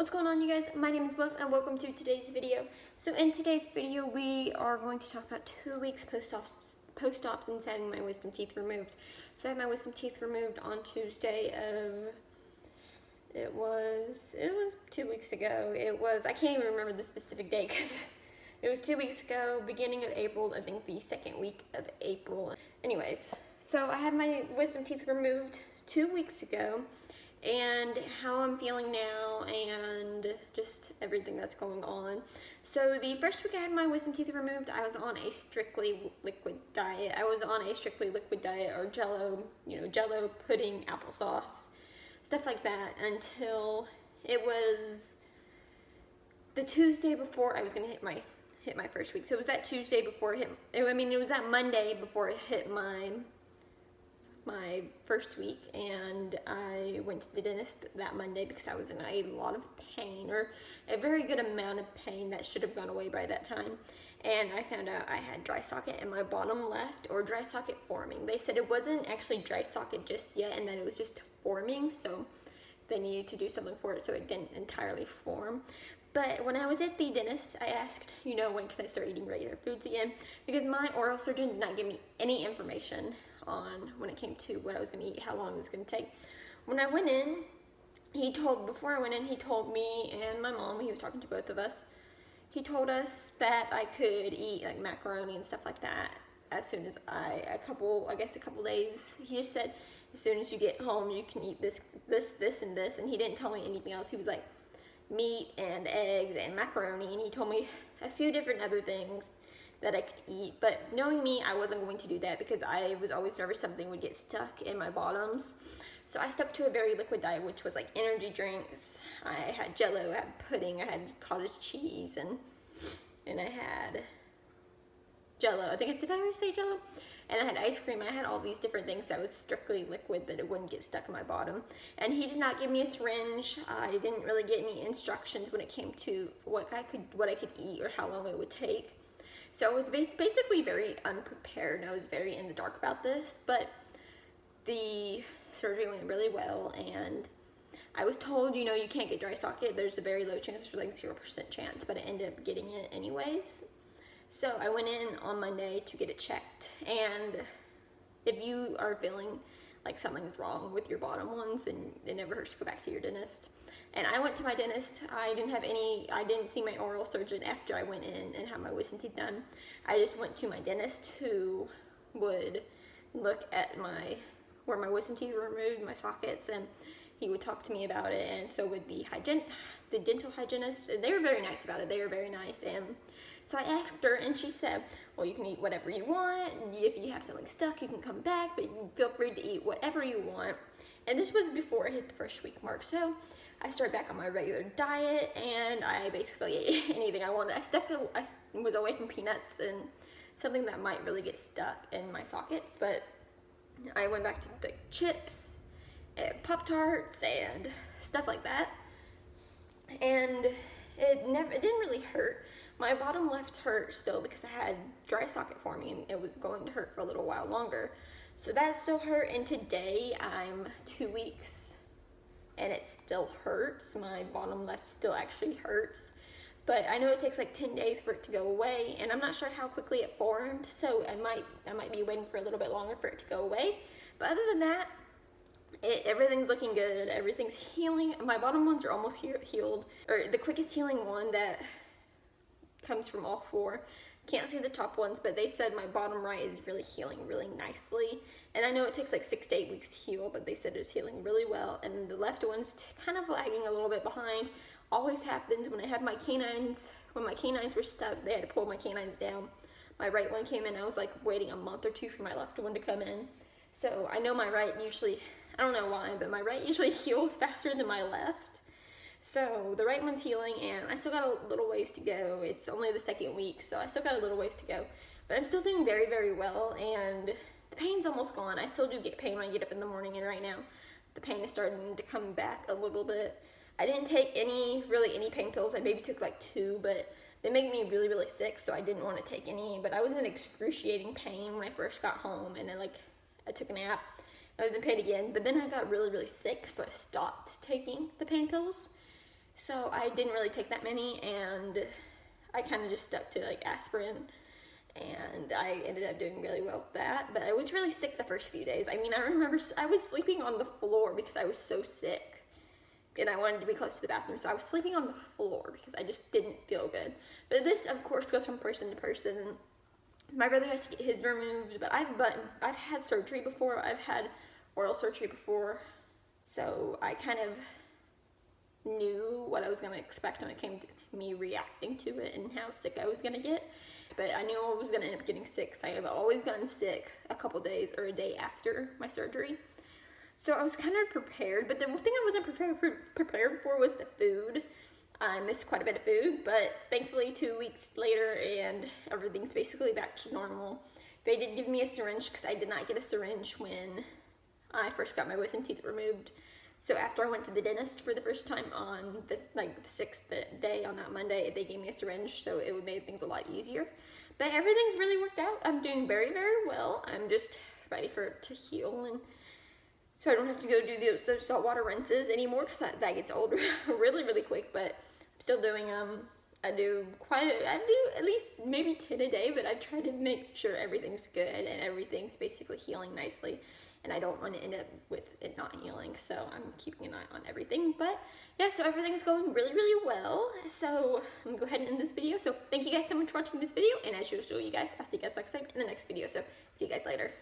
What's going on, you guys? My name is Buff and welcome to today's video. So in today's video we are going to talk about 2 weeks post-op since having my wisdom teeth removed. So I had my wisdom teeth removed on Tuesday of, it was 2 weeks ago. I can't even remember the specific date because it was 2 weeks ago, beginning of April, I think the second week of April. Anyways, so I had my wisdom teeth removed 2 weeks ago, and how I'm feeling now and just everything that's going on. So the first week I had my wisdom teeth removed, I was on a strictly liquid diet. Or Jello, Jello, pudding, applesauce, stuff like that, until it was the Tuesday before I was gonna hit my first week. So it was that Tuesday before it was that Monday before it hit my first week, and I went to the dentist that Monday because I was in a lot of pain, or a very good amount of pain that should have gone away by that time. And I found out I had dry socket in my bottom left, or dry socket forming. They said it wasn't actually dry socket just yet, and that it was just forming, so they needed to do something for it so it didn't entirely form. But when I was at the dentist, I asked, when can I start eating regular foods again? Because my oral surgeon did not give me any information on when it came to what I was going to eat, how long it was going to take. When I went in, before I went in, he told me and my mom, he was talking to both of us, he told us that I could eat like macaroni and stuff like that as soon as a couple days. He just said, as soon as you get home, you can eat this, and this, and he didn't tell me anything else. He was like, meat and eggs and macaroni, and he told me a few different other things that I could eat. But knowing me, I wasn't going to do that because I was always nervous something would get stuck in my bottoms. So I stuck to a very liquid diet, which was like energy drinks. I had Jello, I had pudding, I had cottage cheese, and I had Jello. Did I already say Jello? And I had ice cream. I had all these different things that was strictly liquid, that it wouldn't get stuck in my bottom. And he did not give me a syringe. He didn't really get any instructions when it came to what I could eat or how long it would take. So I was basically very unprepared, and I was very in the dark about this. But the surgery went really well, and I was told, you can't get dry socket. There's a very low chance, there's like 0% chance, but I ended up getting it anyways. So I went in on Monday to get it checked, and if you are feeling like something's wrong with your bottom ones, then it never hurts to go back to your dentist. And I went to my dentist. I didn't see my oral surgeon after I went in and had my wisdom teeth done. I just went to my dentist, who would look at where my wisdom teeth were removed, my sockets, and he would talk to me about it. And so would the dental hygienist, and they were very nice about it. They were very nice. And so I asked her, and she said, well, you can eat whatever you want. If you have something stuck, you can come back, but you feel free to eat whatever you want. And this was before I hit the first week mark. So I started back on my regular diet, and I basically ate anything I wanted. I was away from peanuts and something that might really get stuck in my sockets, but I went back to the chips and Pop-Tarts and stuff like that. And it didn't really hurt. My bottom left hurt still because I had dry socket forming, and it was going to hurt for a little while longer. So that still hurt, and today I'm 2 weeks and it still hurts. My bottom left still actually hurts, but I know it takes like 10 days for it to go away, and I'm not sure how quickly it formed, so I might be waiting for a little bit longer for it to go away. But other than that, everything's looking good. Everything's healing. My bottom ones are almost healed, or the quickest healing one that comes from all four. Can't see the top ones, but they said my bottom right is really healing really nicely. And I know it takes like 6 to 8 weeks to heal, but they said it's healing really well. And the left one's kind of lagging a little bit behind. Always happens when I had my canines. When my canines were stuck, they had to pull my canines down. My right one came in. I was like waiting a month or two for my left one to come in. So I know my right usually, I don't know why, but my right usually heals faster than my left. So the right one's healing, and I still got a little ways to go. It's only the second week, so I still got a little ways to go. But I'm still doing very, very well, and the pain's almost gone. I still do get pain when I get up in the morning, and right now the pain is starting to come back a little bit. I didn't take any pain pills. I maybe took like 2, but they make me really, really sick, so I didn't want to take any. But I was in excruciating pain when I first got home, and then I took a nap. I was in pain again, but then I got really, really sick, so I stopped taking the pain pills. So I didn't really take that many, and I kind of just stuck to like aspirin, and I ended up doing really well with that. But I was really sick the first few days. I mean, I remember I was sleeping on the floor because I was so sick, and I wanted to be close to the bathroom, so I was sleeping on the floor because I just didn't feel good. But this, of course, goes from person to person. My brother has to get his removed, but I've had surgery before. I've had oral surgery before, so I kind of knew what I was going to expect when it came to me reacting to it and how sick I was going to get. But I knew I was going to end up getting sick, so I have always gotten sick a couple days or a day after my surgery. So I was kind of prepared, but the thing I wasn't prepared for was the food. I missed quite a bit of food, but thankfully 2 weeks later and everything's basically back to normal. They did give me a syringe because I did not get a syringe when I first got my wisdom teeth removed. So after I went to the dentist for the first time on this, like the 6th day on that Monday, they gave me a syringe, so it would make things a lot easier. But everything's really worked out. I'm doing very, very well. I'm just ready for it to heal, and so I don't have to go do those saltwater rinses anymore because that gets old really, really quick. But I'm still doing I do at least maybe 10 a day, but I try to make sure everything's good and everything's basically healing nicely. And I don't want to end up with it not healing, so I'm keeping an eye on everything. But yeah, so everything's going really, really well. So I'm gonna go ahead and end this video. So thank you guys so much for watching this video, and as usual, you guys, I'll see you guys next time in the next video. So see you guys later.